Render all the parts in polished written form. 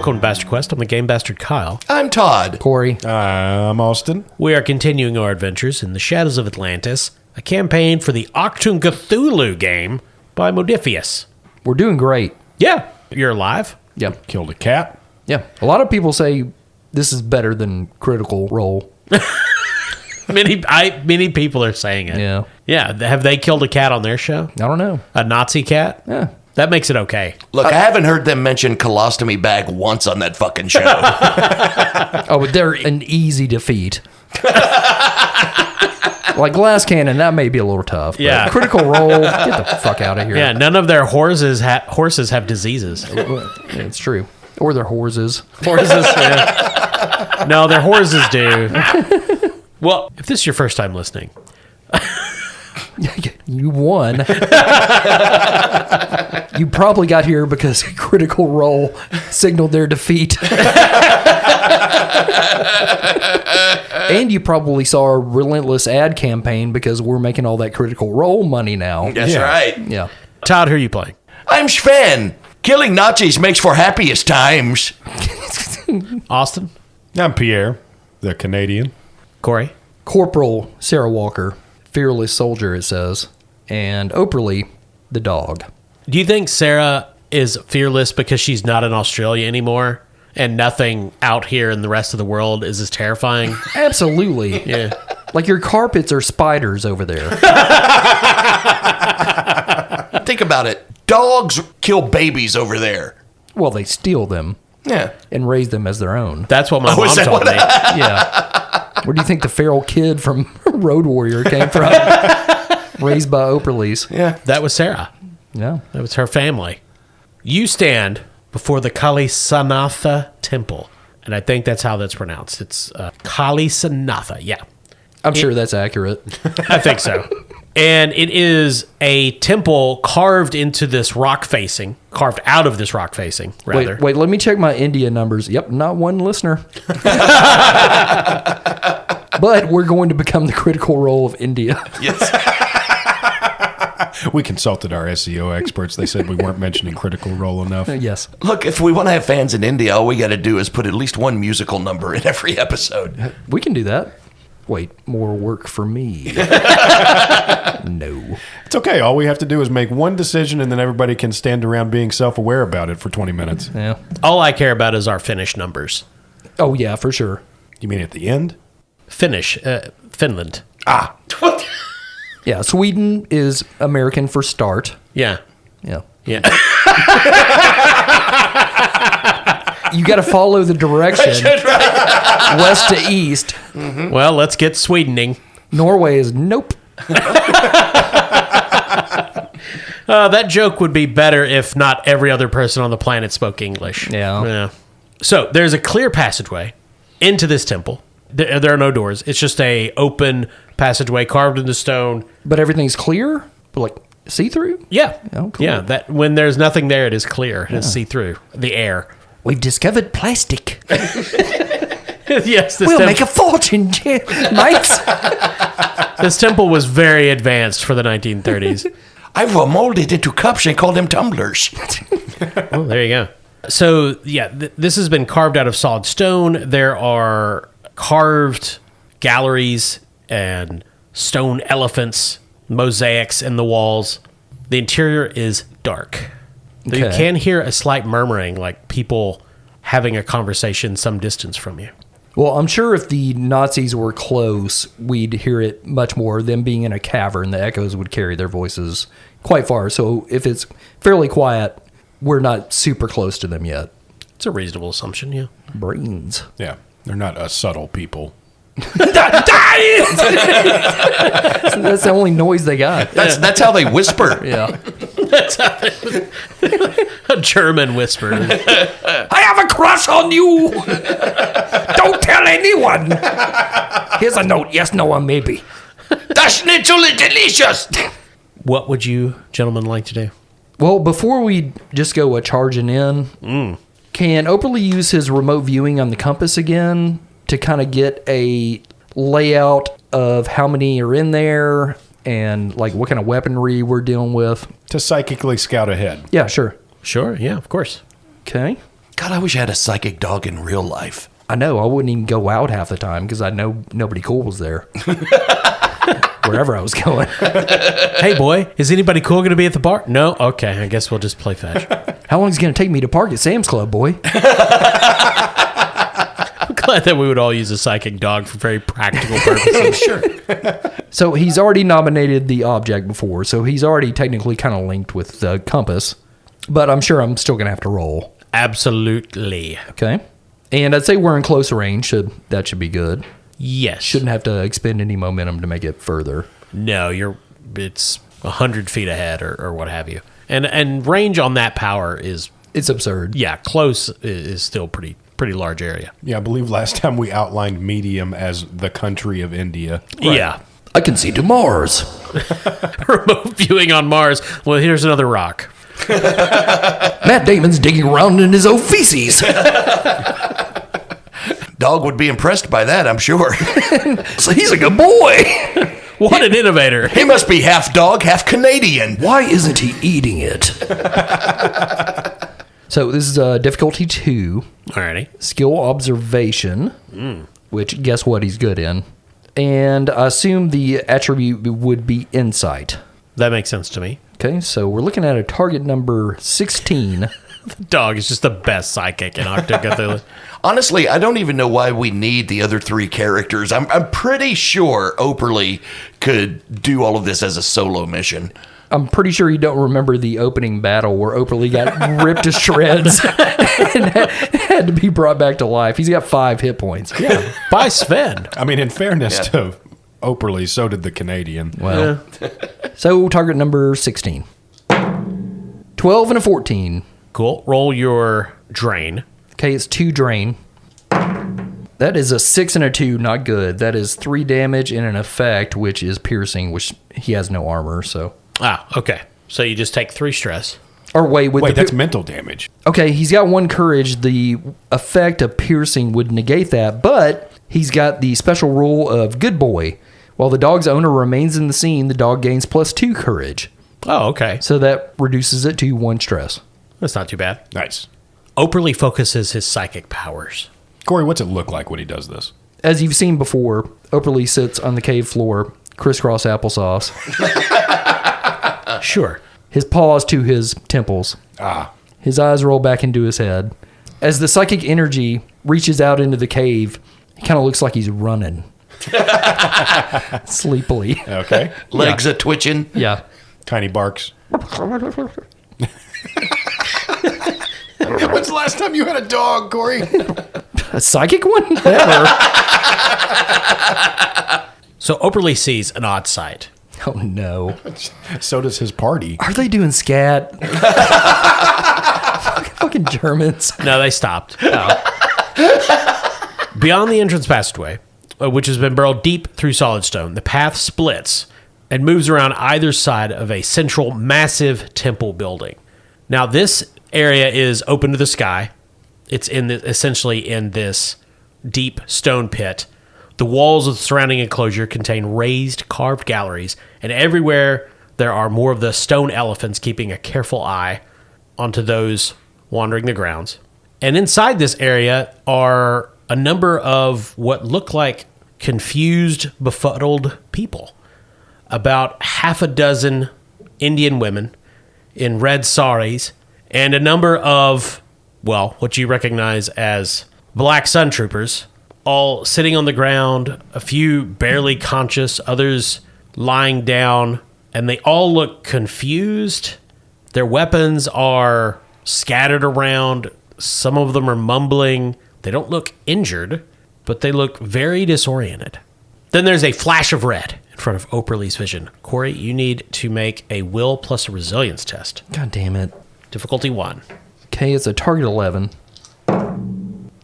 Welcome to Bastard Quest. I'm the Game Bastard Kyle. I'm Todd. Corey. I'm Austin. We are continuing our adventures in the Shadows of Atlantis, a campaign for the Achtung Cthulhu game by Modifius. We're doing great. Yeah, you're alive. Yeah. Killed a cat. Yeah. A lot of people say this is better than Critical Role. Many people are saying it. Yeah. Yeah. Have they killed a cat on their show? I don't know. A Nazi cat? Yeah. That makes it okay. Look, I haven't heard them mention colostomy bag once on that fucking show. Oh, but they're an easy defeat. Like Glass Cannon, that may be a little tough. But Yeah. Critical Role, get the fuck out of here. Yeah, none of their horses have diseases. Yeah, it's true. Or their horses. Horses, yeah. No, their horses do. Well, if this is your first time listening, You won. You probably got here because Critical Role signaled their defeat. And you probably saw our relentless ad campaign because we're making all that Critical Role money now. That's right. Yeah. Todd, who are you playing? I'm Sven. Killing Nazis makes for happiest times. Austin? I'm Pierre, the Canadian. Corey? Corporal Sarah Walker, fearless soldier, it says. And Operle, the dog. Do you think Sarah is fearless because she's not in Australia anymore and nothing out here in the rest of the world is as terrifying? Absolutely. Yeah. Like your carpets are spiders over there. Think about it. Dogs kill babies over there. Well, they steal them Yeah. and raise them as their own. That's what my is mom that told what me. Yeah. Where do you think the feral kid from Road Warrior came from? Raised by Operles. Yeah. That was Sarah. Yeah. That was her family. You stand before the Kali Sanatha temple. And I think that's how that's pronounced. It's Kali Sanatha. Yeah. I'm sure that's accurate. I think so. And it is a temple carved out of this rock facing, rather. Wait, let me check my India numbers. Yep, not one listener. But we're going to become the Critical Role of India. Yes. We consulted our SEO experts. They said we weren't mentioning Critical Role enough. Yes. Look, if we want to have fans in India, all we got to do is put at least one musical number in every episode. We can do that. Wait, more work for me. No. It's okay. All we have to do is make one decision, and then everybody can stand around being self-aware about it for 20 minutes. Yeah. All I care about is our Finnish numbers. Oh, yeah, for sure. You mean at the end? Finnish, Finland. Ah. Yeah, Sweden is American for start. Yeah. Yeah. Yeah. You got to follow the direction west to east. Well, let's get Swedening. Norway is nope. That joke would be better if not every other person on the planet spoke English. Yeah. So there's a clear passageway into this temple. There are no doors. It's just a open passageway carved into stone. But everything's clear? Like see-through? Yeah. Oh, cool. Yeah. That when there's nothing there, it is clear. It's see-through. The air. We've discovered plastic. Yes. We'll make a fortune, mates. This temple was very advanced for the 1930s. I've molded into cups and call them tumblers. Oh, there you go. So, yeah, this has been carved out of solid stone. There are carved galleries and stone elephants, mosaics in the walls. The interior is dark. Okay. You can hear a slight murmuring, like people having a conversation some distance from you. Well, I'm sure if the Nazis were close, we'd hear it much more. Them being in a cavern, the echoes would carry their voices quite far. So if it's fairly quiet, we're not super close to them yet. It's a reasonable assumption, yeah. Brains. Yeah. They're not subtle people. That's the only noise they got. That's how they whisper. Yeah. A German whisper. I have a crush on you. Don't tell anyone. Here's a note. Yes, no, or maybe. The schnitzel is delicious. What would you gentlemen like to do? Well, before we just go charging in, can Operle use his remote viewing on the compass again to kind of get a layout of how many are in there and like what kind of weaponry we're dealing with? To psychically scout ahead. Yeah, sure. Sure, yeah, of course. Okay. God, I wish I had a psychic dog in real life. I know. I wouldn't even go out half the time because I know nobody cool was there. Wherever I was going. Hey, boy, is anybody cool going to be at the bar? No? Okay, I guess we'll just play fetch. How long is it going to take me to park at Sam's Club, boy? I'm glad that we would all use a psychic dog for very practical purposes. Sure. So he's already nominated the object before, so he's already technically kind of linked with the compass. But I'm sure I'm still going to have to roll. Absolutely. Okay. And I'd say we're in close range, so that should be good. Yes. Shouldn't have to expend any momentum to make it further. No, it's 100 feet ahead or what have you. And range on that power is... It's absurd. Yeah, close is still pretty large area. Yeah, I believe last time we outlined medium as the country of India. Right. Yeah. I can see to Mars. Remote viewing on Mars. Well, here's another rock. Matt Damon's digging around in his own feces. Dog would be impressed by that, I'm sure. So he's a good boy. What an innovator. He must be half dog, half Canadian. Why isn't he eating it? So this is difficulty 2. Alrighty. Skill observation, which guess what he's good in. And I assume the attribute would be insight. That makes sense to me. Okay, so we're looking at a target number 16. The dog is just the best psychic in Achtung, Cthulhu. Honestly, I don't even know why we need the other 3 characters. I'm pretty sure Operle could do all of this as a solo mission. I'm pretty sure you don't remember the opening battle where Operle got ripped to shreds and had to be brought back to life. He's got 5 hit points. Yeah. By Sven. I mean, in fairness to Operle, so did the Canadian. Well, so target number 16. 12 and a 14. Cool. Roll your drain. Okay, it's 2 drain. That is a 6 and a 2, not good. That is 3 damage and an effect, which is piercing, which he has no armor, so. Ah, okay. So you just take 3 stress. Or wait, That's mental damage. Okay, he's got 1 courage. The effect of piercing would negate that, but he's got the special rule of good boy. While the dog's owner remains in the scene, the dog gains +2 courage. Oh, okay. So that reduces it to 1 stress. That's not too bad. Nice. Operle focuses his psychic powers. Corey, what's it look like when he does this? As you've seen before, Operle sits on the cave floor, crisscross applesauce. Sure. His paws to his temples. His eyes roll back into his head. As the psychic energy reaches out into the cave, he kind of looks like he's running. Sleepily. Okay. Legs a twitching. Yeah. Tiny barks. When's the last time you had a dog, Corey? A psychic one? Never. So Operle sees an odd sight. Oh, no. So does his party. Are they doing scat? Fucking Germans. No, they stopped. Beyond the entrance passageway, which has been burrowed deep through solid stone, the path splits and moves around either side of a central massive temple building. Now, this area is open to the sky. It's essentially in this deep stone pit. The walls of the surrounding enclosure contain raised, carved galleries, and everywhere there are more of the stone elephants keeping a careful eye onto those wandering the grounds. And inside this area are a number of what look like confused, befuddled people. About half a dozen Indian women in red saris, and a number of, well, what you recognize as black sun troopers, all sitting on the ground, a few barely conscious, others lying down, and they all look confused. Their weapons are scattered around. Some of them are mumbling. They don't look injured, but they look very disoriented. Then there's a flash of red in front of Operle's vision. Corey, you need to make a will plus a resilience test. God damn it. Difficulty 1. Okay, it's a target 11.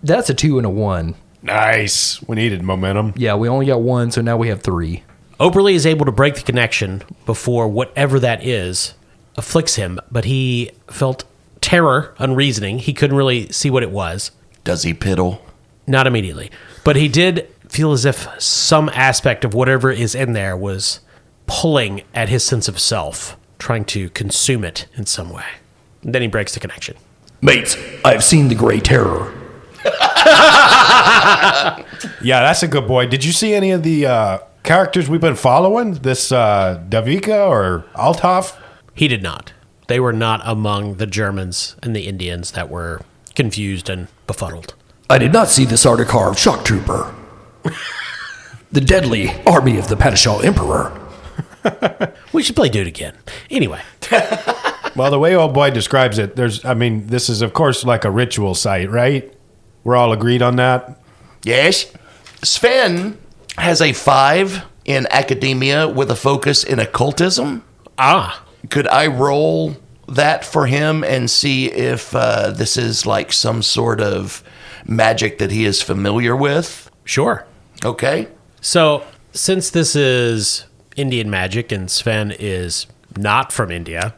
That's a 2 and a 1. Nice. We needed momentum. Yeah, we only got 1, so now we have 3. Operle is able to break the connection before whatever that is afflicts him, but he felt terror, unreasoning. He couldn't really see what it was. Does he piddle? Not immediately. But he did feel as if some aspect of whatever is in there was pulling at his sense of self, trying to consume it in some way. And then he breaks the connection. Mates, I've seen the Grey Terror. Yeah, that's a good boy. Did you see any of the characters we've been following? This Davika or Althoff? He did not. They were not among the Germans and the Indians that were confused and befuddled. I did not see the Sardaukar shock trooper. The deadly army of the Padishah Emperor. We should play Dude again. Anyway. Well, the way old boy describes it, this is, of course, like a ritual site, right? We're all agreed on that? Yes. Sven has a 5 in academia with a focus in occultism. Ah. Could I roll that for him and see if this is like some sort of magic that he is familiar with? Sure. Okay. So, since this is Indian magic and Sven is not from India.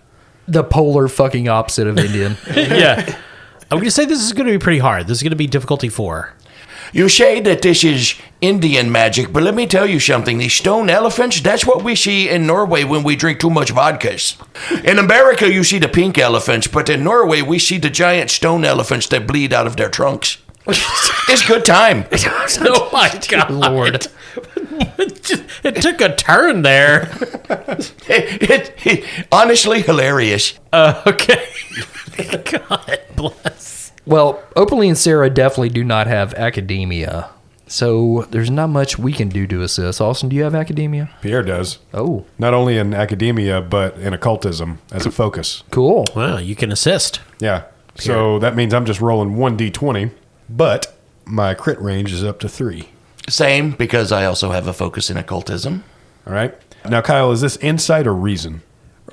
The polar fucking opposite of Indian. Yeah. I'm going to say this is going to be pretty hard. This is going to be difficulty 4. You say that this is Indian magic, but let me tell you something. These stone elephants, that's what we see in Norway when we drink too much vodkas. In America, you see the pink elephants, but in Norway, we see the giant stone elephants that bleed out of their trunks. It's good time. Oh my God. Lord. It took a turn there. Honestly hilarious. Okay. God bless. Well, Operle and Sarah definitely do not have academia. So there's not much we can do to assist. Austin, do you have academia? Pierre does. Oh, Not only in academia, but in occultism as a focus. cool. Well, you can assist. Yeah. So that means I'm just rolling 1d20, but my crit range is up to 3. Same, because I also have a focus in occultism. All right. Now, Kyle, is this insight or reason?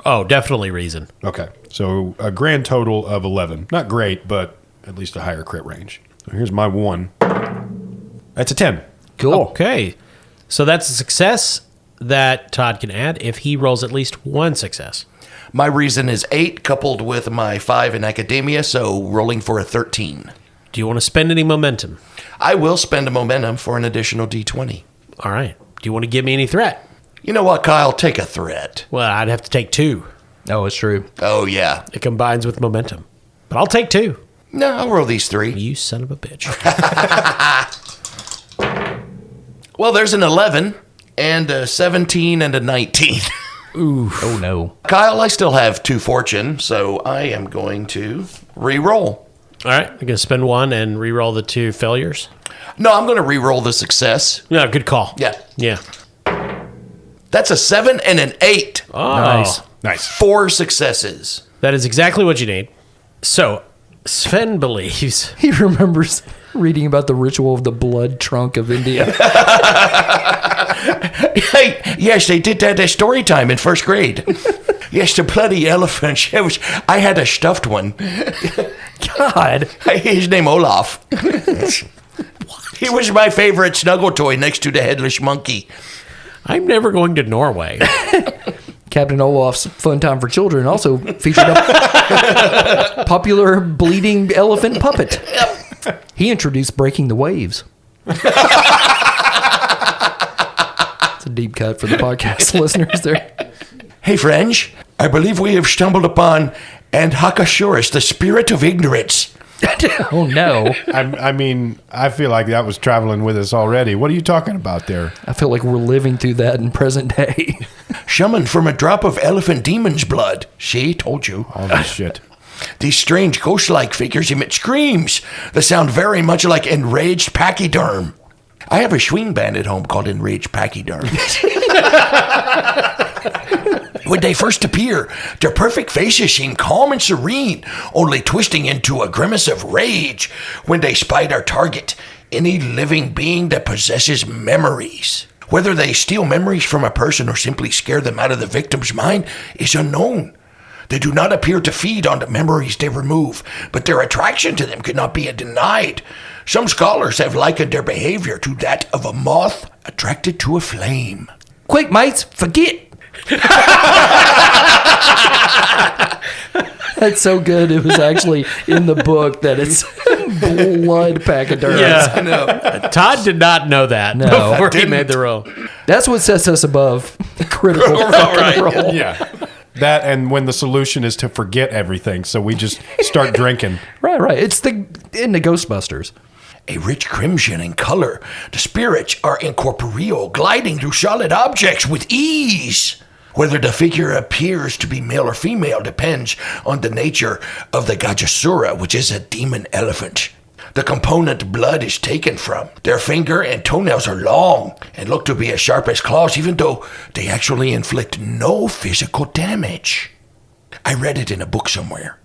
Oh, definitely reason. Okay. So a grand total of 11. Not great, but at least a higher crit range. So here's my 1. That's a 10. Cool. Okay. So that's a success that Todd can add if he rolls at least 1 success. My reason is 8 coupled with my 5 in academia, so rolling for a 13. Do you want to spend any momentum? I will spend a momentum for an additional d20. All right. Do you want to give me any threat? You know what, Kyle? Take a threat. Well, I'd have to take 2. Oh, it's true. Oh, yeah. It combines with momentum. But I'll take 2. No, I'll roll these 3. You son of a bitch. Well, there's an 11 and a 17 and a 19. Ooh. Oh, no. Kyle, I still have 2 fortune, so I am going to re-roll. All right. I'm going to spend 1 and re-roll the 2 failures. No, I'm going to re-roll the success. Yeah, good call. Yeah. Yeah. That's a 7 and an 8. Oh, Nice. Nice. 4 successes. That is exactly what you need. So, Sven believes. He remembers reading about the ritual of the blood trunk of India. Hey, yes, they did that at story time in 1st grade. Yes, the bloody elephant. I had a stuffed one. God. His name Olaf. He was my favorite snuggle toy next to the headless monkey. I'm never going to Norway. Captain Olaf's Fun Time for Children also featured a popular bleeding elephant puppet. He introduced Breaking the Waves. It's a deep cut for the podcast listeners there. Hey, friends, I believe we have stumbled upon Andhakasaurus, the spirit of ignorance. Oh, no. I feel like that was traveling with us already. What are you talking about there? I feel like we're living through that in present day. Summoned from a drop of elephant demon's blood. See, told you. All this shit. These strange ghost-like figures emit screams that sound very much like enraged pachyderm. I have a swing band at home called Enraged Pachyderm. When they first appear, their perfect faces seem calm and serene, only twisting into a grimace of rage when they spy their target, any living being that possesses memories. Whether they steal memories from a person or simply scare them out of the victim's mind is unknown. They do not appear to feed on the memories they remove, but their attraction to them cannot be denied. Some scholars have likened their behavior to that of a moth attracted to a flame. Quick, mates, forget. That's so good. It was actually in the book that it's blood pachyderm. Yeah. I know. Todd did not know that No. before he Didn't. made the roll. That's what sets us above critical fucking roll. Yeah. That and when the solution is to forget everything, so we just start drinking. Right. It's in the Ghostbusters. A rich crimson in color, the spirits are incorporeal, gliding through solid objects with ease. Whether the figure appears to be male or female depends on the nature of the Gajasura, which is a demon elephant. The component blood is taken from. Their finger and toenails are long and look to be as sharp as claws, even though they actually inflict no physical damage. I read it in a book somewhere.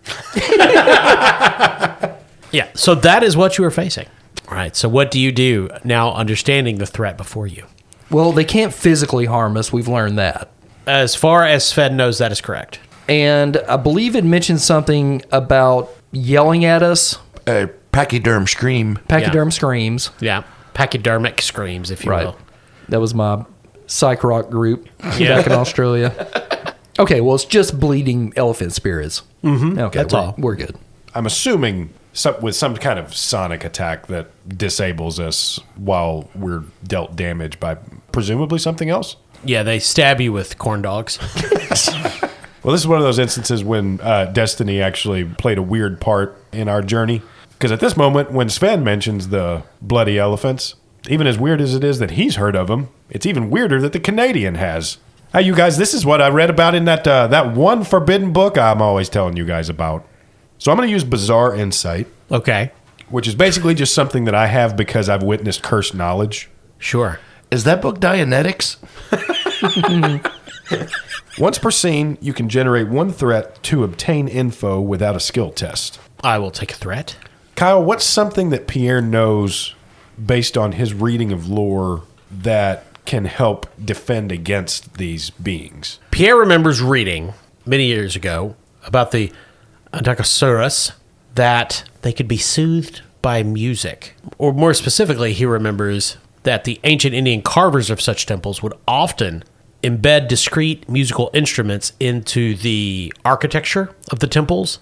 Yeah, so that is what you were facing. All right, so what do you do now understanding the threat before you? Well, they can't physically harm us. We've learned that. As far as Sven knows, that is correct. And I believe it mentioned something about yelling at us. Pachyderm scream. Pachyderm screams. Yeah, pachydermic screams, if you will. That was my psych rock group back in Australia. Okay, well, it's just bleeding elephant spirits. Mm-hmm. Okay, That's all. We're good. I'm assuming with some kind of sonic attack that disables us while we're dealt damage by presumably something else. Yeah, they stab you with corn dogs. Well, this is one of those instances when Destiny actually played a weird part in our journey. Because at this moment, when Sven mentions the bloody elephants, even as weird as it is that he's heard of them, it's even weirder that the Canadian has. Hey, you guys, this is what I read about in that one forbidden book I'm always telling you guys about. So I'm going to use Bizarre Insight. Okay. Which is basically just something that I have because I've witnessed cursed knowledge. Sure. Is that book Dianetics? Once per scene, you can generate one threat to obtain info without a skill test. I will take a threat. Kyle, what's something that Pierre knows based on his reading of lore that can help defend against these beings? Pierre remembers reading many years ago about the Antagosaurus that they could be soothed by music. Or more specifically, he remembers that the ancient Indian carvers of such temples would often embed discrete musical instruments into the architecture of the temples,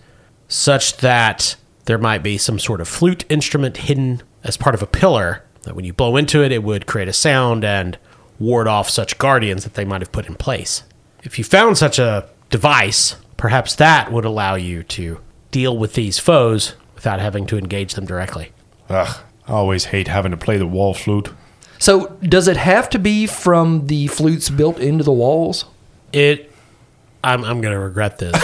such that there might be some sort of flute instrument hidden as part of a pillar that when you blow into it, it would create a sound and ward off such guardians that they might have put in place. If you found such a device, perhaps that would allow you to deal with these foes without having to engage them directly. Ugh, I always hate having to play the wall flute. So does it have to be from the flutes built into the walls? I'm going to regret this.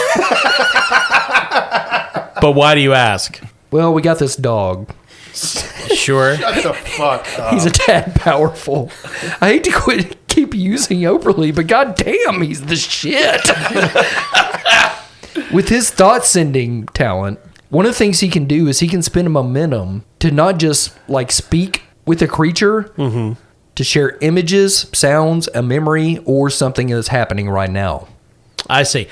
But why do you ask? Well, we got this dog. Sure. Shut the fuck up. He's a tad powerful. I hate to keep using Operle, but goddamn, he's the shit. With his thought-sending talent, one of the things he can do is he can spend a momentum to not just like speak with a creature, to share images, sounds, a memory, or something that's happening right now. I see.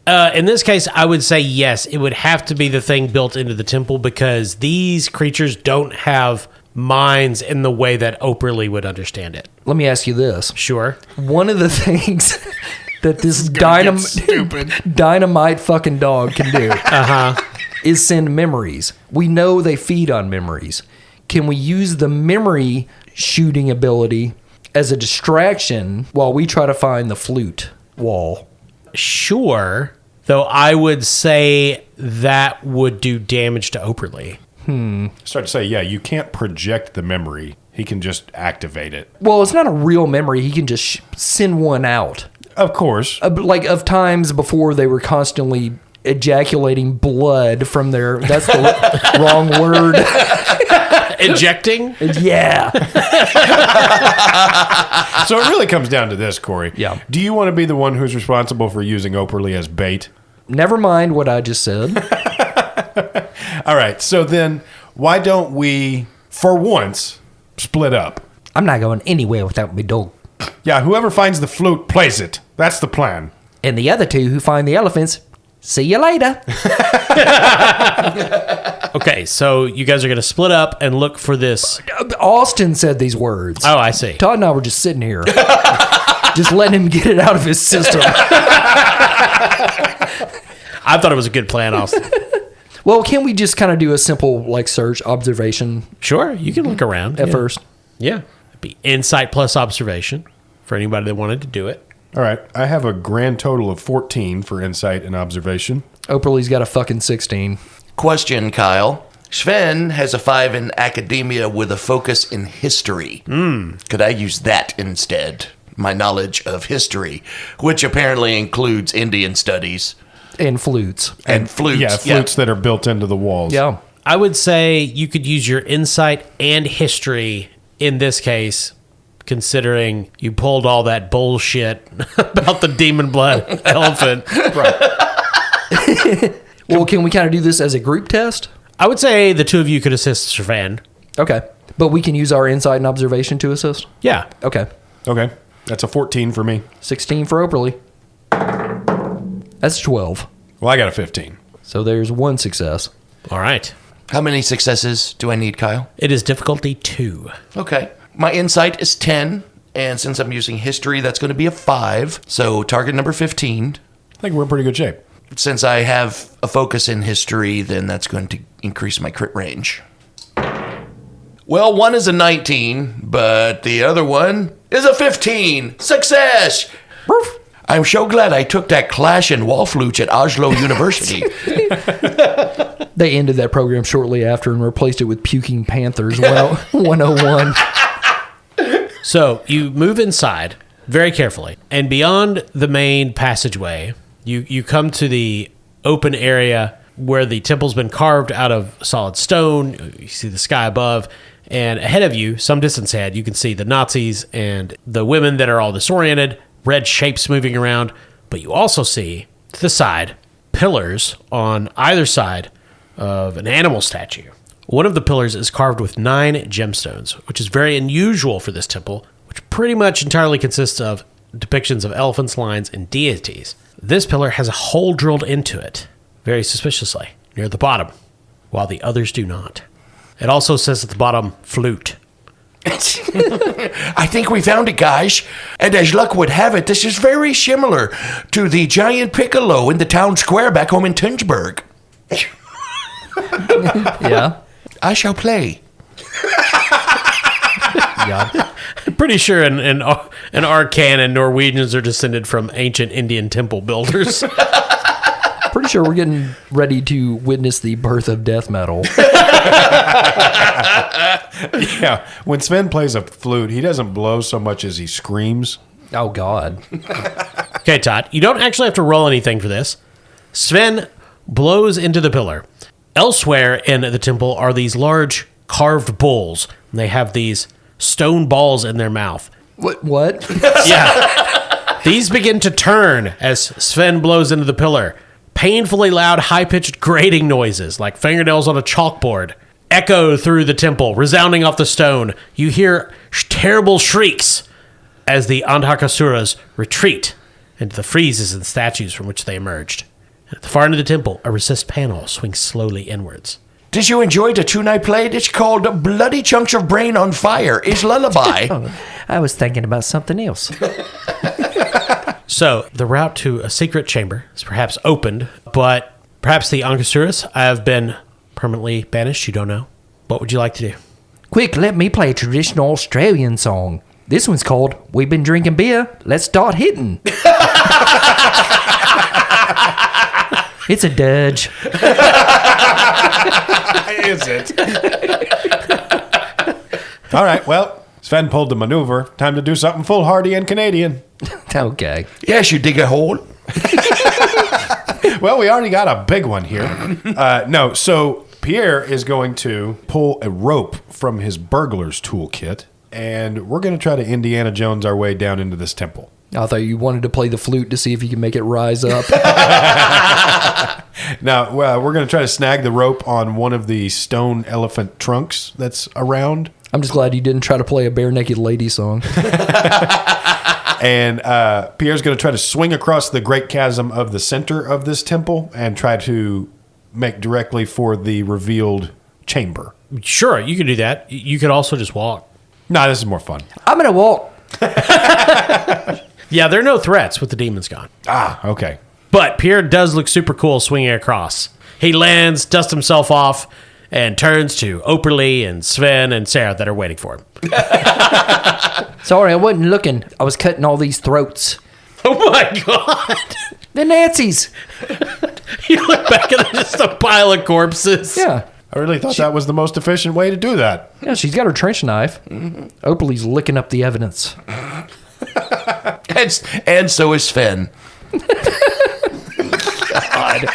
In this case, I would say yes. It would have to be the thing built into the temple because these creatures don't have minds in the way that Operle would understand it. Let me ask you this. Sure. One of the things that this dynamite fucking dog can do is send memories. We know they feed on memories. Can we use the memory shooting ability as a distraction while we try to find the flute wall? Sure. Though I would say that would do damage to Operle. Start to say, yeah, you can't project the memory. He can just activate it. Well, it's not a real memory. He can just send one out. Of course. Like of times before they were constantly ejaculating blood from their... That's the wrong word. Ejecting? Yeah. So it really comes down to this, Corey. Yeah. Do you want to be the one who's responsible for using Operle as bait? Never mind what I just said. All right. So then why don't we, for once, split up? I'm not going anywhere without my dog. Yeah, whoever finds the flute plays it. That's the plan. And the other two who find the elephants, see you later. Okay, so you guys are going to split up and look for this. Austin said these words. Oh, I see. Todd and I were just sitting here. Just letting him get it out of his system. I thought it was a good plan, Austin. Well, can we just kind of do a simple like search observation Sure, you can look around. at first? Yeah. It'd be insight plus observation for anybody that wanted to do it. All right. I have a grand total of 14 for insight and observation. Operle's got a fucking 16. Question, Kyle. Sven has a 5 in academia with a focus in history. Could I use that instead? My knowledge of history, which apparently includes Indian studies. And flutes. And flutes. Yeah, flutes that are built into the walls. Yeah. I would say you could use your insight and history in this case, considering you pulled all that bullshit about the demon blood elephant. Right. Well, can we kind of do this as a group test? I would say the two of you could assist Sven. Okay. But we can use our insight and observation to assist? Yeah. Okay. Okay. That's a 14 for me. 16 for Operle. That's 12. Well, I got a 15. So there's one success. All right. How many successes do I need, Kyle? It is difficulty 2. Okay. My insight is 10, and since I'm using history, that's going to be a 5. So target number 15. I think we're in pretty good shape. Since I have a focus in history, then that's going to increase my crit range. Well, one is a 19, but the other one is a 15. Success! Woof. I'm so glad I took that class in wall flutes at Oslo University. They ended that program shortly after and replaced it with Puking Panthers 101. So you move inside very carefully, and beyond the main passageway, you come to the open area where the temple's been carved out of solid stone. You see the sky above, and ahead of you, some distance ahead, you can see the Nazis and the women that are all disoriented, red shapes moving around, but you also see, to the side, pillars on either side of an animal statue. One of the pillars is carved with 9 gemstones, which is very unusual for this temple, which pretty much entirely consists of depictions of elephants, lions, and deities. This pillar has a hole drilled into it, very suspiciously, near the bottom, while the others do not. It also says at the bottom, flute. I think we found it, guys. And as luck would have it, this is very similar to the giant piccolo in the town square back home in Tønsberg. Yeah. I shall play. Yeah. I'm pretty sure an Arcan and Norwegians are descended from ancient Indian temple builders. Pretty sure we're getting ready to witness the birth of death metal. Yeah. When Sven plays a flute, he doesn't blow so much as he screams. Oh, God. Okay, Todd, you don't actually have to roll anything for this. Sven blows into the pillar. Elsewhere in the temple are these large carved bulls. And they have these stone balls in their mouth. What? Yeah. These begin to turn as Sven blows into the pillar. Painfully loud, high-pitched grating noises, like fingernails on a chalkboard, echo through the temple, resounding off the stone. You hear terrible shrieks as the Andhakasuras retreat into the friezes and statues from which they emerged. And at the far end of the temple, a recessed panel swings slowly inwards. Did you enjoy the tune I played? It's called Bloody Chunks of Brain on Fire. It's lullaby. I was thinking about something else. So, the route to a secret chamber is perhaps opened, but perhaps the Angasuras have been permanently banished. You don't know. What would you like to do? Quick, let me play a traditional Australian song. This one's called We've Been Drinking Beer, Let's Start Hitting. It's a dirge. Is it? All right, well, Sven pulled the maneuver. Time to do something foolhardy and Canadian. Okay. Yes, you dig a hole. Well, we already got a big one here. No, so Pierre is going to pull a rope from his burglar's toolkit, and we're going to try to Indiana Jones our way down into this temple. I thought you wanted to play the flute to see if you could make it rise up. Now, we're going to try to snag the rope on one of the stone elephant trunks that's around. I'm just glad you didn't try to play a bare naked lady song. And Pierre's going to try to swing across the great chasm of the center of this temple and try to make directly for the revealed chamber. Sure, you could do that. You could also just walk. Nah, this is more fun. I'm going to walk. Yeah, there are no threats with the demons gone. Ah, okay. But Pierre does look super cool swinging across. He lands, dusts himself off, and turns to Operle and Sven and Sarah that are waiting for him. Sorry, I wasn't looking. I was cutting all these throats. Oh my God. The Nazis. You look back and there's just a pile of corpses. Yeah. I really thought that was the most efficient way to do that. Yeah, she's got her trench knife. Operle's licking up the evidence. And so is Sven. God.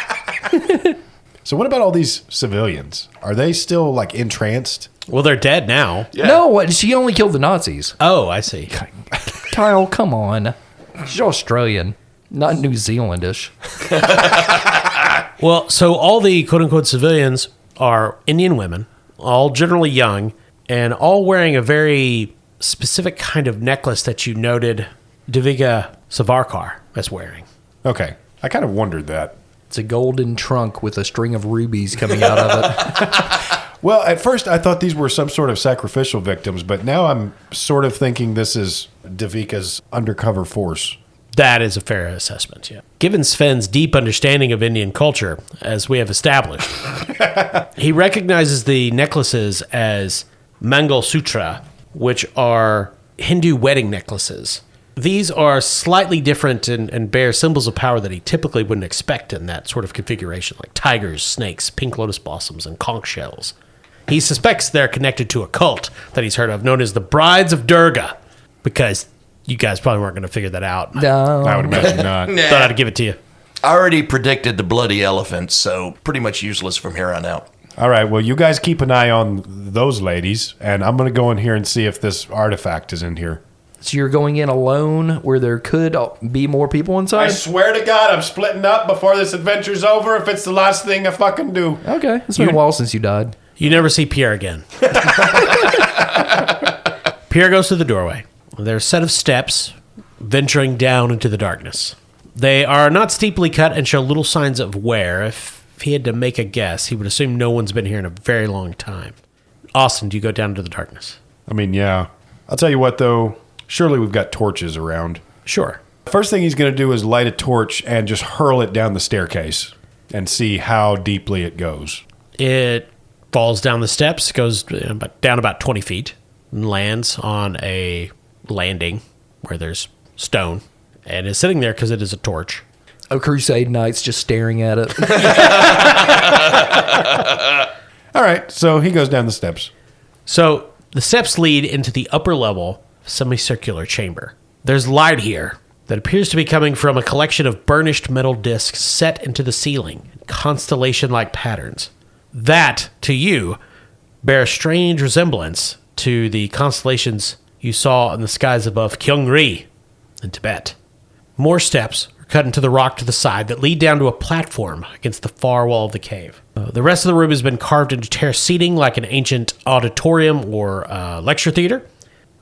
So what about all these civilians? Are they still like entranced? Well, they're dead now. Yeah. No, what? She only killed the Nazis. Oh, I see. Kyle, come on. She's Australian, not New Zealandish. Well, so all the quote-unquote civilians are Indian women, all generally young, and all wearing a very specific kind of necklace that you noted Devika Savarkar is wearing. Okay. I kind of wondered that. It's a golden trunk with a string of rubies coming out of it. Well, at first I thought these were some sort of sacrificial victims, but now I'm sort of thinking this is Devika's undercover force. That is a fair assessment, yeah. Given Sven's deep understanding of Indian culture, as we have established, he recognizes the necklaces as Mangal Sutra, which are Hindu wedding necklaces. These are slightly different and bear symbols of power that he typically wouldn't expect in that sort of configuration, like tigers, snakes, pink lotus blossoms, and conch shells. He suspects they're connected to a cult that he's heard of, known as the Brides of Durga, because you guys probably weren't going to figure that out. No. I would imagine not. Thought I'd give it to you. I already predicted the bloody elephant, so pretty much useless from here on out. All right, well, you guys keep an eye on those ladies, and I'm going to go in here and see if this artifact is in here. So you're going in alone where there could be more people inside? swear to God, I'm splitting up before this adventure's over if it's the last thing I fucking do. Okay. It's been a while since you died. You never see Pierre again. Pierre goes to the doorway. There's a set of steps venturing down into the darkness. They are not steeply cut and show little signs of wear. If he had to make a guess, he would assume no one's been here in a very long time. Austin, do you go down into the darkness? I mean, yeah. I'll tell you what, though. Surely we've got torches around. Sure. First thing he's going to do is light a torch and just hurl it down the staircase and see how deeply it goes. It falls down the steps, goes down about 20 feet, and lands on a landing where there's stone, and is sitting there because it is a torch. A Crusade Knight's just staring at it. All right, so he goes down the steps. So the steps lead into the upper level semicircular chamber. There's light here that appears to be coming from a collection of burnished metal discs set into the ceiling, constellation-like patterns. That, to you, bear a strange resemblance to the constellations you saw in the skies above Gyeongri in Tibet. More steps are cut into the rock to the side that lead down to a platform against the far wall of the cave. The rest of the room has been carved into terrace seating like an ancient auditorium or lecture theater.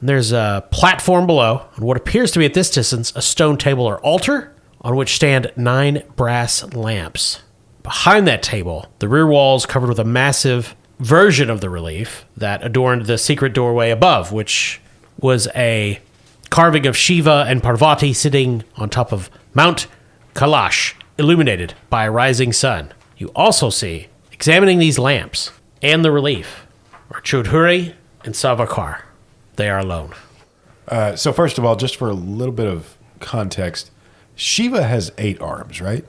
There's a platform below, and what appears to be at this distance a stone table or altar on which stand 9 brass lamps. Behind that table, the rear wall is covered with a massive version of the relief that adorned the secret doorway above, which was a carving of Shiva and Parvati sitting on top of Mount Kailash, illuminated by a rising sun. You also see, examining these lamps and the relief, are Chodhuri and Savarkar. They are alone. So first of all, just for a little bit of context, Shiva has 8 arms, right?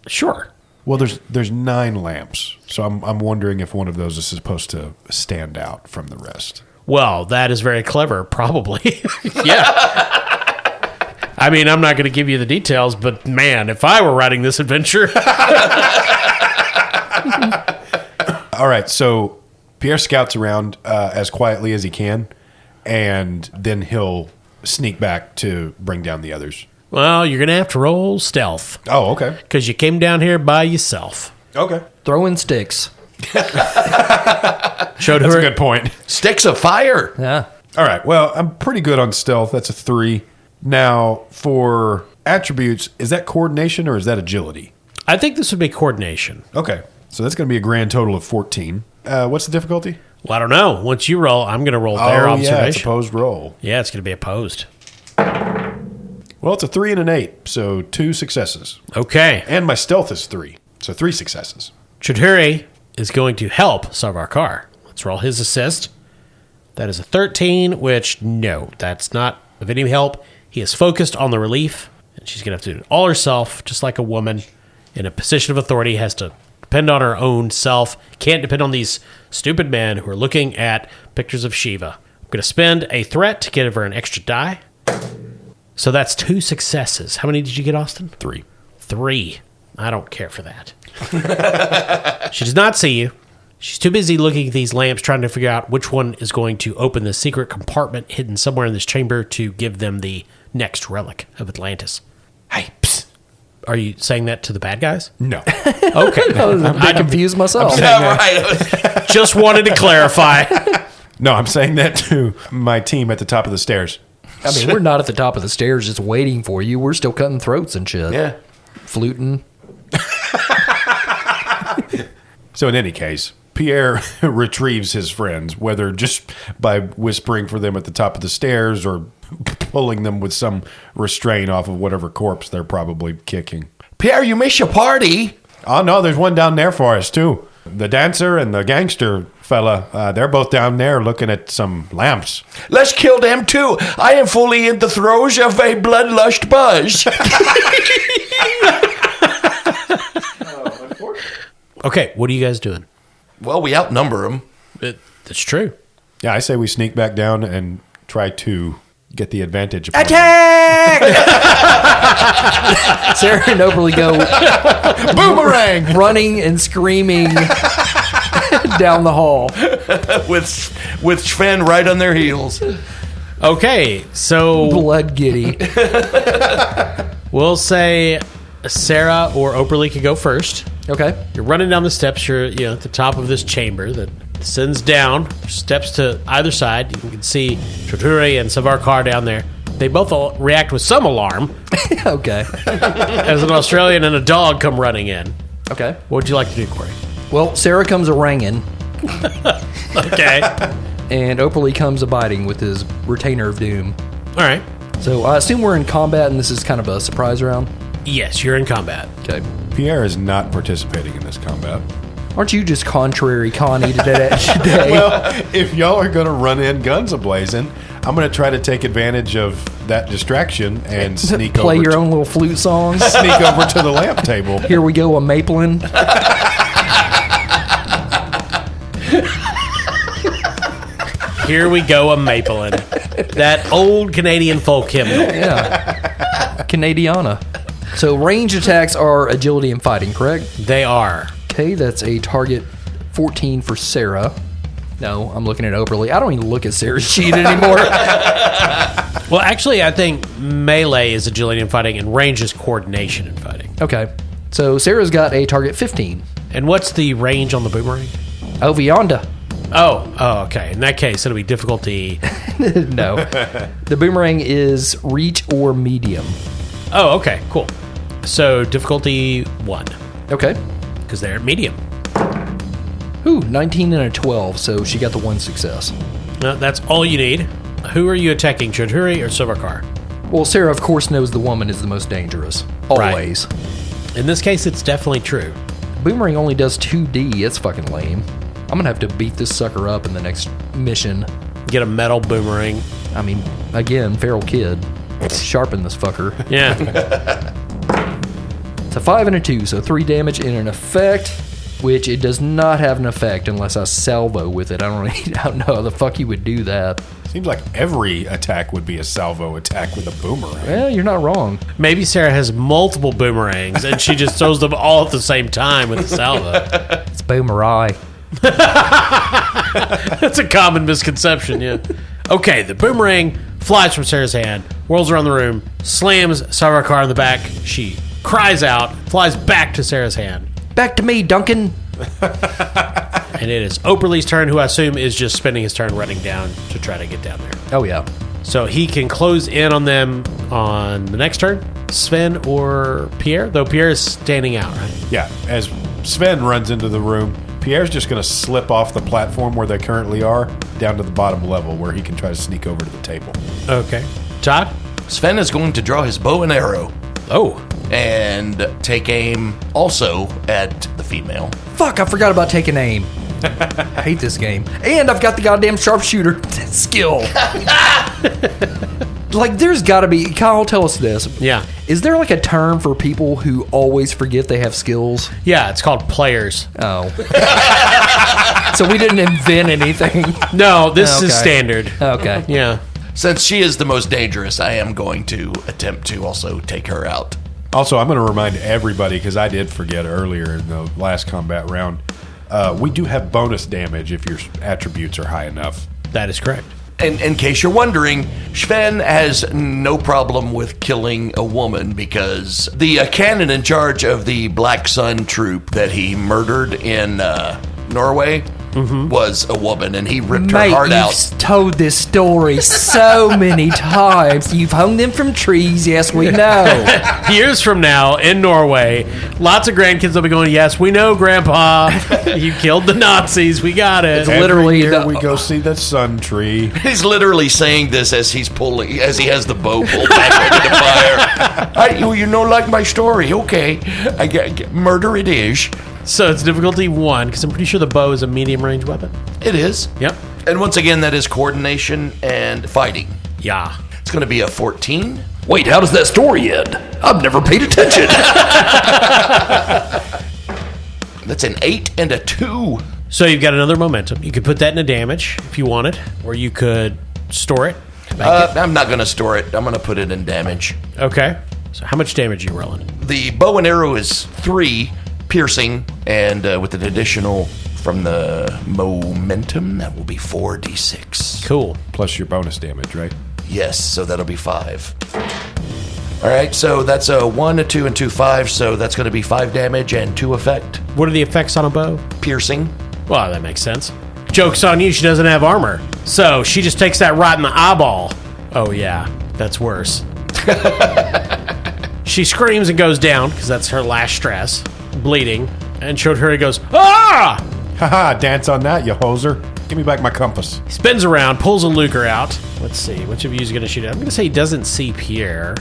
Sure. Well, there's 9 lamps, so I'm wondering if one of those is supposed to stand out from the rest. Well, that is very clever, probably. Yeah. I mean, I'm not going to give you the details, but man, if I were writing this adventure. All right, so Pierre scouts around as quietly as he can, and then he'll sneak back to bring down the others. Well, you're going to have to roll stealth. Oh, okay. Because you came down here by yourself. Okay. Throwing sticks. Showed That's her. a good point. Sticks of fire. Yeah. All right, well, I'm pretty good on stealth. That's a 3. Now, for attributes, is that coordination or is that agility? I think this would be coordination. Okay, so that's going to be a grand total of 14. What's the difficulty? Well, I don't know. Once you roll, I'm going to roll their Yeah, observation. it's opposed roll. Yeah, it's going to be opposed. Well, it's a 3 and an 8, so 2 successes. Okay. And my stealth is 3, so 3 successes. Chodhuri is going to help Savarkar. Let's roll his assist. That is a 13, which, no, that's not of any help. He is focused on the relief And she's going to have to do it all herself, just like a woman in a position of authority has to depend on her own self. Can't depend on these stupid men who are looking at pictures of Shiva. I'm going to spend a threat to give her an extra die. So that's 2 successes. How many did you get, Austin? 3. 3. I don't care for that. She does not see you. She's too busy looking at these lamps, trying to figure out which one is going to open the secret compartment hidden somewhere in this chamber to give them the next relic of Atlantis. Hey, psst. Are you saying that to the bad guys? No. Okay. I confused myself. Yeah, right. Just wanted to clarify. No, I'm saying that to my team at the top of the stairs. I mean, we're not at the top of the stairs just waiting for you. We're still cutting throats and shit. Yeah. Fluting. So in any case, Pierre retrieves his friends, whether just by whispering for them at the top of the stairs or pulling them with some restraint off of whatever corpse they're probably kicking. Pierre, you miss your party. Oh, no, there's one down there for us, too. The dancer and the gangster fella, they're both down there looking at some lamps. Let's kill them too. I am fully in the throes of a bloodlust buzz. Okay, what are you guys doing? Well, we outnumber them. That's true. Yeah, I say we sneak back down and try to get the advantage. Attack! Sarah and Operle go Boomerang! running and screaming down the hall. with Sven right on their heels. Okay, so Blood giddy. we'll say Sarah or Operle could go first. Okay. You're running down the steps. You're at the top of this chamber that sends down. Steps to either side. You can see Cthulhu and Savarkar down there. They both all react with some alarm Okay. as an Australian and a dog come running in. Okay. What would you like to do, Corey? Well, Sarah comes a-ranging, Okay. and Operle comes abiding with his retainer of doom. All right. So I assume we're in combat, and this is kind of a surprise round. Yes, you're in combat. Okay. Pierre is not participating in this combat. Aren't you just contrary Connie today? Well, if y'all are going to run in guns a-blazing, I'm going to try to take advantage of that distraction and sneak Play over your to, own little flute songs. sneak over to the lamp table. Here we go, a Maplin. Here we go, a Maplin. That old Canadian folk hymn. Yeah. Canadiana. So range attacks are agility and fighting, correct? They are. Okay, that's a target 14 for Sarah. No, I'm looking at Operle. I don't even look at Sarah's sheet anymore. Well, actually, I think melee is agility and fighting, and range is coordination and fighting. Okay, so Sarah's got a target 15. And what's the range on the boomerang? Over yonder. Oh, okay. In that case, it'll be difficulty. No. The boomerang is reach or medium. Oh, okay, cool. So difficulty 1, Okay. because they're medium. Ooh, 19 and a 12, so she got the 1 success. No, that's all you need. Who are you attacking, Chudhuri or Savarkar? Well, Sarah, of course, knows the woman is the most dangerous. Always. In this case, it's definitely true. Boomerang only does 2D. It's fucking lame. I'm going to have to beat this sucker up in the next mission. Get a metal boomerang. I mean, again, feral kid. Sharpen this fucker. Yeah. It's a 5 and a 2, so 3 damage in an effect, which it does not have an effect unless I salvo with it. I don't know how the fuck you would do that. Seems like every attack would be a salvo attack with a boomerang. Well, you're not wrong. Maybe Sarah has multiple boomerangs and she just throws them all at the same time with a salvo. It's boomerang. That's a common misconception, yeah. Okay, the boomerang flies from Sarah's hand, whirls around the room, slams Savarkar in the back. She cries out, flies back to Sarah's hand. Back to me, Duncan. And it is Operle's turn, who I assume is just spending his turn running down to try to get down there. Oh, yeah. So he can close in on them on the next turn. Sven or Pierre? Though Pierre is standing out, right? Yeah, as Sven runs into the room, Pierre's just going to slip off the platform where they currently are down to the bottom level where he can try to sneak over to the table. Okay. Todd? Sven is going to draw his bow and arrow Oh. and take aim also at the female. Fuck, I forgot about taking aim. I hate this game. And I've got the goddamn sharpshooter skill. Like, there's got to be... Kyle, tell us this. Yeah. Is there like a term for people who always forget they have skills? Yeah, it's called players. Oh. So we didn't invent anything. No, this is Okay. standard. Okay. Yeah. Since she is the most dangerous, I am going to attempt to also take her out. Also, I'm going to remind everybody, because I did forget earlier in the last combat round, we do have bonus damage if your attributes are high enough. That is correct. And in case you're wondering, Sven has no problem with killing a woman because the cannon in charge of the Black Sun troop that he murdered in Norway was a woman, and he ripped her Mate, heart you've out. told this story so many times. You've hung them from trees, yes, we know. Years from now, in Norway, lots of grandkids will be going, yes, we know, Grandpa. You killed the Nazis. We got it. Literally, Every year the- we go see the sun tree. He's literally saying this as he has the bow pulled back into the fire. You know, like my story. Okay, murder it is. So it's difficulty 1, because I'm pretty sure the bow is a medium-range weapon. It is. Yep. And once again, that is coordination and fighting. Yeah. It's going to be a 14. Wait, how does that story end? I've never paid attention. That's an 8 and a 2. So you've got another momentum. You could put that in a damage if you wanted, or you could store it. I'm not going to store it. I'm going to put it in damage. Okay. So how much damage are you rolling? The bow and arrow is 3 piercing, and with an additional from the momentum, that will be 4d6. Cool. Plus your bonus damage, right? Yes, so that'll be 5. All right, so that's a 1, a 2, and 2, 5, so that's going to be 5 damage and 2 effect. What are the effects on a bow? Piercing. Well, that makes sense. Joke's on you, she doesn't have armor. So she just takes that right in the eyeball. Oh, yeah, that's worse. She screams and goes down, because that's her last stress, bleeding, and Chodhuri goes, ah! Haha, dance on that, you hoser. Give me back my compass. He spins around, pulls a Luger out. Let's see, which of you is going to shoot at? I'm going to say he doesn't see Pierre.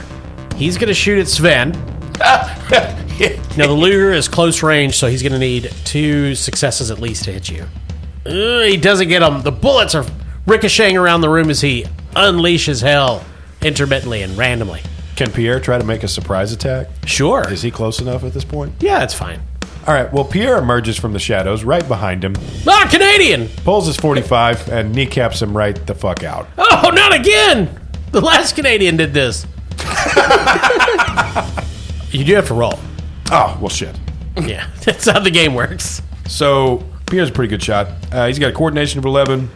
He's going to shoot at Sven. Now, the Luger is close range, so he's going to need 2 successes at least to hit you. He doesn't get them. The bullets are ricocheting around the room as he unleashes hell intermittently and randomly. Can Pierre try to make a surprise attack? Sure. Is he close enough at this point? Yeah, it's fine. All right, well, Pierre emerges from the shadows right behind him, Ah, Canadian! pulls his 45, and kneecaps him right the fuck out. Oh, not again! The last Canadian did this. You do have to roll. Oh, well, shit. Yeah, that's how the game works. So, Pierre's a pretty good shot. He's got a coordination of 11,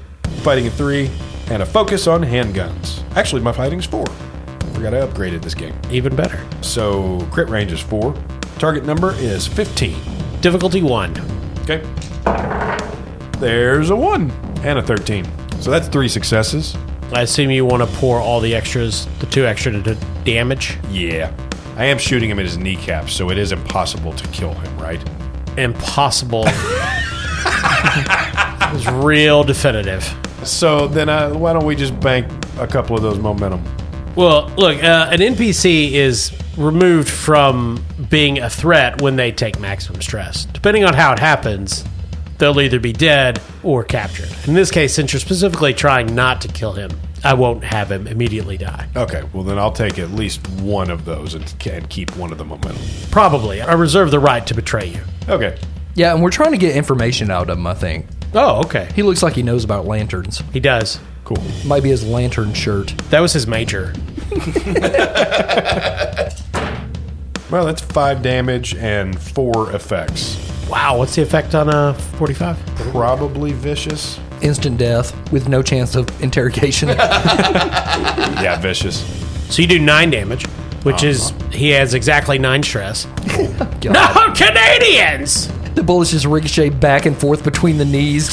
fighting of 3, and a focus on handguns. Actually, my fighting's 4. Forgot I upgraded this game. Even better. So, crit range is 4. Target number is 15. Difficulty 1. Okay. There's a 1 and a 13. So that's 3 successes. I assume you want to pour all the extras, the 2 extra to damage. Yeah. I am shooting him at his kneecaps, so it is impossible to kill him, right? Impossible. It's real definitive. So then why don't we just bank a couple of those momentum? Well, look, an NPC is removed from being a threat when they take maximum stress. Depending on how it happens, they'll either be dead or captured. In this case, since you're specifically trying not to kill him, I won't have him immediately die. Okay, well then I'll take at least one of those and keep one of the momentum. Probably. I reserve the right to betray you. Okay. Yeah, and we're trying to get information out of him, I think. Oh, okay. He looks like he knows about lanterns. He does. Cool. Might be his lantern shirt. That was his major. Well, that's 5 damage and 4 effects. Wow, what's the effect on a 45? Probably vicious. Instant death with no chance of interrogation. Yeah, vicious. So you do 9 damage, which is, he has exactly 9 stress. God. No, Canadians! The bullets just ricochet back and forth between the knees.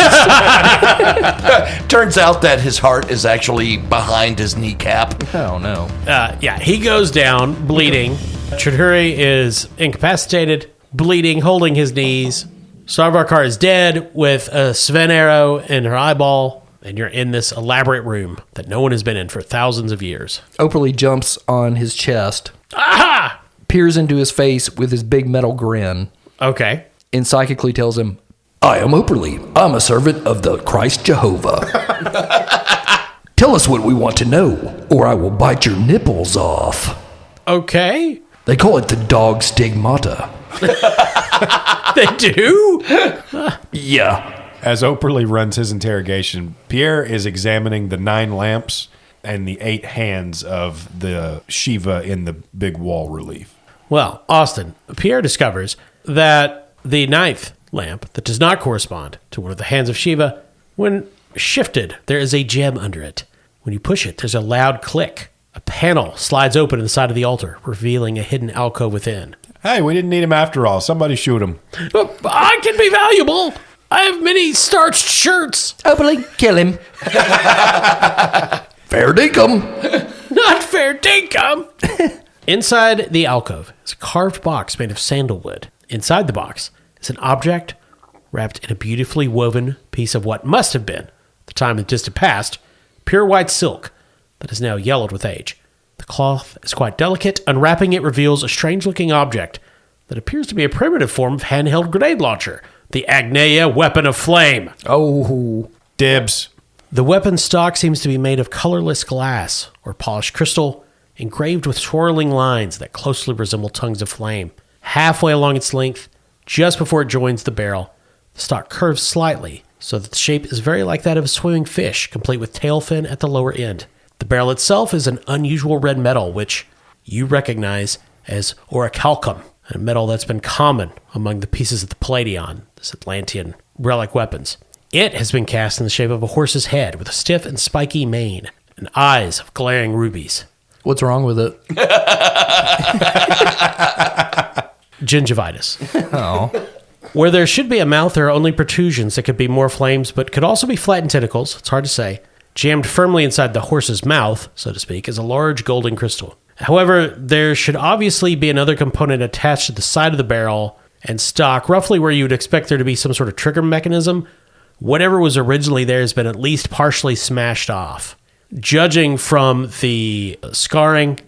Turns out that his heart is actually behind his kneecap. Oh, no. Yeah, he goes down, bleeding. Chodhuri is incapacitated, bleeding, holding his knees. Sarvarkar is dead with a Sven arrow in her eyeball, and you're in this elaborate room that no one has been in for thousands of years. Operle jumps on his chest, Aha! peers into his face with his big metal grin, Okay. and psychically tells him, I am Operle. I'm a servant of the Christ Jehovah. Tell us what we want to know, or I will bite your nipples off. Okay. They call it the dog stigmata. They do? Yeah. As Operle runs his interrogation, Pierre is examining the 9 lamps and the 8 hands of the Shiva in the big wall relief. Well, Austin, Pierre discovers that the 9th lamp that does not correspond to one of the hands of Shiva, when shifted, there is a gem under it. When you push it, there's a loud click. A panel slides open in the side of the altar, revealing a hidden alcove within. Hey, we didn't need him after all. Somebody shoot him. I can be valuable. I have many starched shirts. Operle, kill him. Fair dinkum. Not fair dinkum. Inside the alcove is a carved box made of sandalwood. Inside the box is an object wrapped in a beautifully woven piece of what must have been, at the time of the distant past, pure white silk that is now yellowed with age. The cloth is quite delicate. Unwrapping it reveals a strange-looking object that appears to be a primitive form of handheld grenade launcher, the Agneia Weapon of Flame. Oh. Dibs. The weapon stock seems to be made of colorless glass or polished crystal, engraved with swirling lines that closely resemble tongues of flame. Halfway along its length, just before it joins the barrel, the stock curves slightly, so that the shape is very like that of a swimming fish, complete with tail fin at the lower end. The barrel itself is an unusual red metal, which you recognize as orichalcum, a metal that's been common among the pieces of the Palladion, this Atlantean relic weapons. It has been cast in the shape of a horse's head with a stiff and spiky mane and eyes of glaring rubies. What's wrong with it? Gingivitis. Oh. Where there should be a mouth, there are only protrusions that could be more flames, but could also be flattened tentacles. It's hard to say. Jammed firmly inside the horse's mouth, so to speak, is a large golden crystal. However, there should obviously be another component attached to the side of the barrel and stock, roughly where you would expect there to be some sort of trigger mechanism. Whatever was originally there has been at least partially smashed off. Judging from the scarring,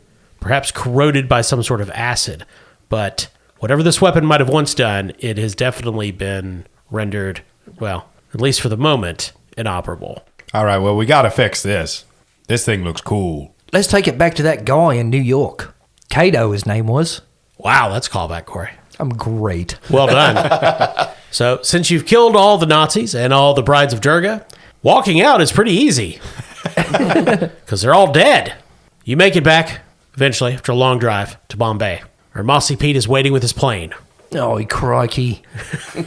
perhaps corroded by some sort of acid. But whatever this weapon might have once done, it has definitely been rendered, well, at least for the moment, inoperable. All right, well, we got to fix this. This thing looks cool. Let's take it back to that guy in New York. Cato, his name was. Wow, that's callback, Corey. I'm great. Well done. So, since you've killed all the Nazis and all the brides of Durga, walking out is pretty easy. Because they're all dead. You make it back, eventually, after a long drive, to Bombay, where Mossy Pete is waiting with his plane. Oh, crikey. And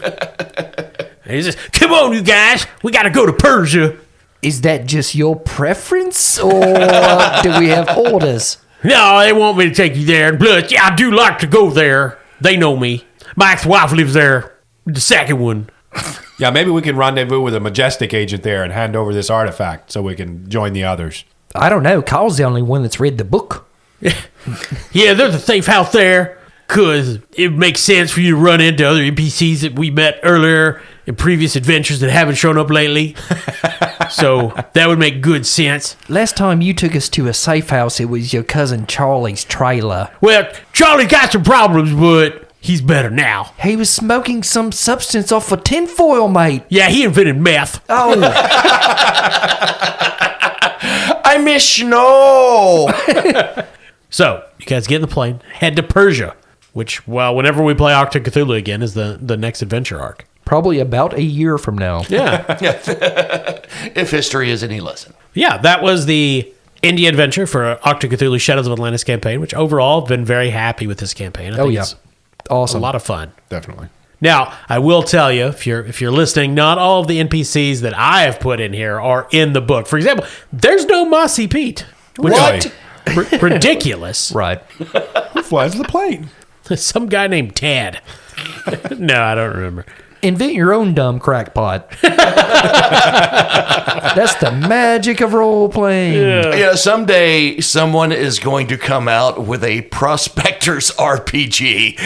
he says, "Come on, you guys. We got to go to Persia." Is that just your preference, or do we have orders? No, they want me to take you there. And plus, yeah, I do like to go there. They know me. My ex-wife lives there. The second one. Yeah, maybe we can rendezvous with a Majestic agent there and hand over this artifact so we can join the others. I don't know. Carl's the only one that's read the book. Yeah, there's a safe house there. Because it makes sense for you to run into other NPCs that we met earlier in previous adventures that haven't shown up lately. So that would make good sense. Last time you took us to a safe house, it was your cousin Charlie's trailer. Well, Charlie got some problems, but he's better now. He was smoking some substance off of tinfoil, mate. Yeah, he invented meth. Oh, I miss snow. So, you guys get in the plane, head to Persia, which, well, whenever we play Achtung, Cthulhu again, is the next adventure arc. Probably about a year from now. Yeah. If history is any lesson. Yeah, that was the indie adventure for Achtung, Cthulhu Shadows of Atlantis campaign, which overall I've been very happy with this campaign. I think it's Awesome. a lot of fun. Definitely. Now, I will tell you, if you're listening, not all of the NPCs that I have put in here are in the book. For example, there's no Mossy Pete. Which What? is ridiculous. Right. Who flies the plane? Some guy named Tad. No, I don't remember. Invent your own dumb crackpot. That's the magic of role playing. Yeah, someday someone is going to come out with a Prospector's RPG.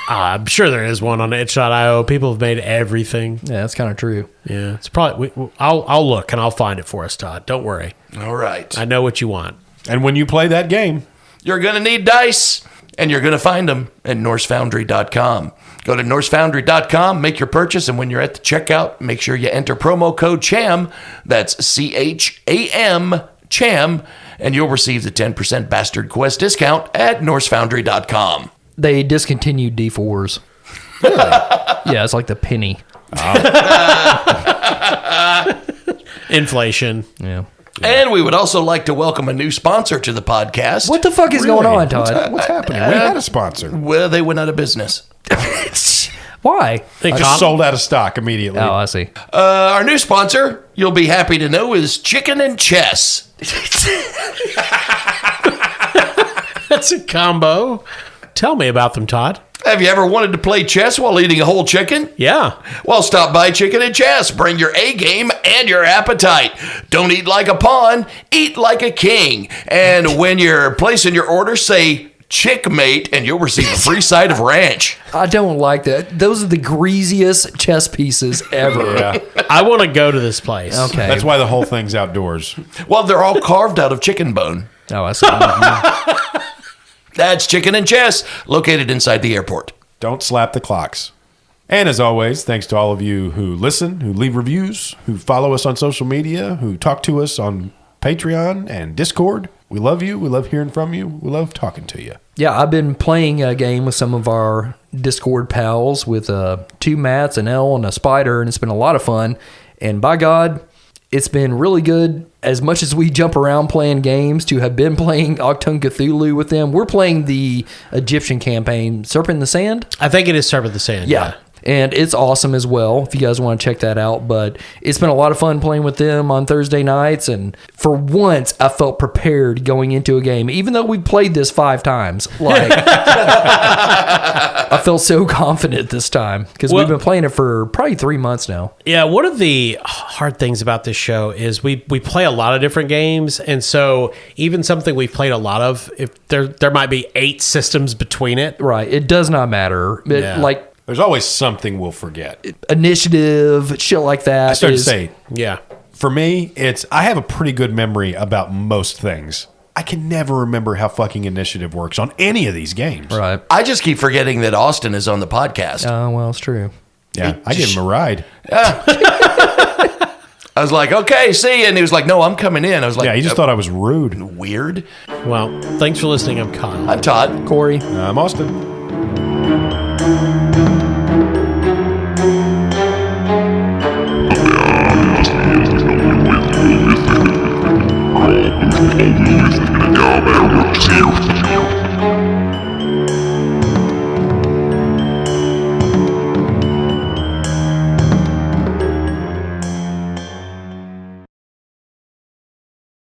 I'm sure there is one on itch.io. People have made everything. Yeah, that's kind of true. Yeah, it's probably. I'll look and I'll find it for us, Todd. Don't worry. All right. I know what you want. And when you play that game, You're going to need dice, and you're going to find them at NorseFoundry.com. Go to NorseFoundry.com, make your purchase, and when you're at the checkout, make sure you enter promo code CHAM. That's CHAM, CHAM, and you'll receive the 10% Bastard Quest discount at NorseFoundry.com. They discontinued D4s. Yeah, it's like the penny. Inflation. Yeah. And we would also like to welcome a new sponsor to the podcast. What the fuck is going on, Todd? What's happening? We had a sponsor. Well, they went out of business. Why? Just sold out of stock immediately. Oh, I see. Our new sponsor, you'll be happy to know, is Chicken and Chess. That's a combo. Tell me about them, Todd. Have you ever wanted to play chess while eating a whole chicken? Yeah. Well, stop by Chicken and Chess. Bring your A game and your appetite. Don't eat like a pawn, eat like a king. And when you're placing your order, say Chickmate, and you'll receive a free side of ranch. I don't like that. Those are the greasiest chess pieces ever. Yeah. I want to go to this place. Okay. That's why the whole thing's outdoors. Well, they're all carved out of chicken bone. Oh, I see. That's Chicken and Chess, located inside the airport. Don't slap the clocks. And as always, thanks to all of you who listen, who leave reviews, who follow us on social media, who talk to us on Patreon and Discord. We love you. We love hearing from you. We love talking to you. Yeah, I've been playing a game with some of our Discord pals with 2 Matts, an L, and a Spider, and it's been a lot of fun. And by God, it's been really good. As much as we jump around playing games, to have been playing Achtung Cthulhu with them. We're playing the Egyptian campaign, Serpent in the Sand. I think it is Serpent the Sand. Yeah. And it's awesome as well, if you guys want to check that out. But it's been a lot of fun playing with them on Thursday nights. And for once, I felt prepared going into a game. Even though we played this 5 times. Like, I felt so confident this time. Because we've been playing it for probably 3 months now. Yeah, one of the hard things about this show is we play a lot of different games. And so even something we've played a lot of, if there might be 8 systems between it. Right. It does not matter. Like, there's always something we'll forget. Initiative, shit like that. I started to say, Yeah. for me, I have a pretty good memory about most things. I can never remember how fucking initiative works on any of these games. Right. I just keep forgetting that Austin is on the podcast. Oh, well, it's true. Yeah, I gave him a ride. I was like, okay, see you. And he was like, no, I'm coming in. I was like, Yeah, he just thought I was rude. weird. Well, thanks for listening. I'm Kyle. I'm Todd. Corey. I'm Austin. Ja, men jag ser